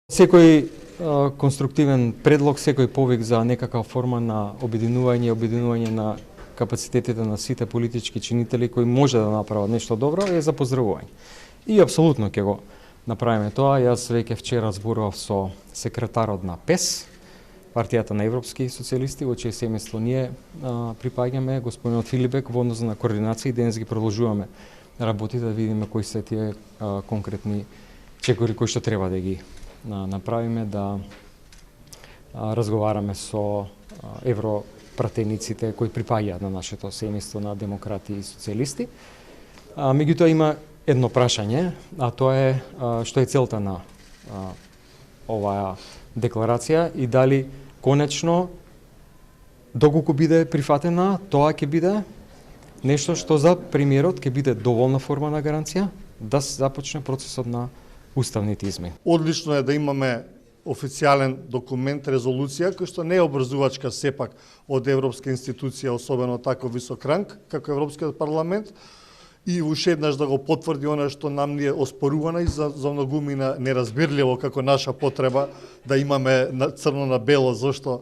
Секој конструктивен предлог, секој повик за некаква форма на обединување на капацитетите на сите политички чинители кои може да направат нешто добро е за поздравување. И апсолутно ќе го направиме тоа. Јас веќе вчера зборував со секретарот на ПЕС, партијата на европски социјалисти, во чие семејство ние припаѓаме, господинот Филипек, во однос на координација и денес ги продолжуваме работите да видиме кои се тие конкретни чекори кои што треба да ги направиме, да разговараме со европратениците кои припаѓаат на нашето семејство на демократи и социјалисти. Меѓутоа има едно прашање, а тоа е што е целта на оваа декларација и дали конечно доколку биде прифатена, тоа ќе биде нешто што за премиерот ќе биде доволна форма на гаранција да се започне процесот на уставните измени. Одлично е да имаме официјален документ, резолуција, кој што не е обрзувачка сепак од европска институција, особено тако висок ранг, како Европскиот парламент, и уште еднаш да го потврди она што нам ни е оспорувано и за многумина неразбирливо како наша потреба да имаме црно на бело зашто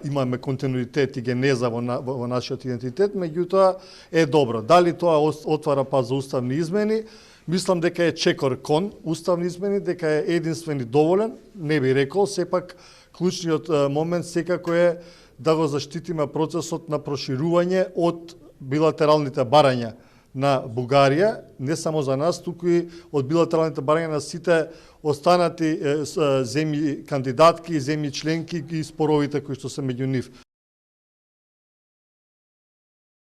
имаме континуитет и генеза во нашиот идентитет, меѓутоа е добро. Дали тоа отвара пат за уставни измени? Мислам дека е чекор кон уставни измени, дека е единствен и доволен, не би рекол, сепак клучниот момент секако е да го заштитиме процесот на проширување од билатералните барања на Бугарија, не само за нас, туку и од билатералните барања на сите останати земји кандидатки, земји членки и споровите кои што се меѓу нив.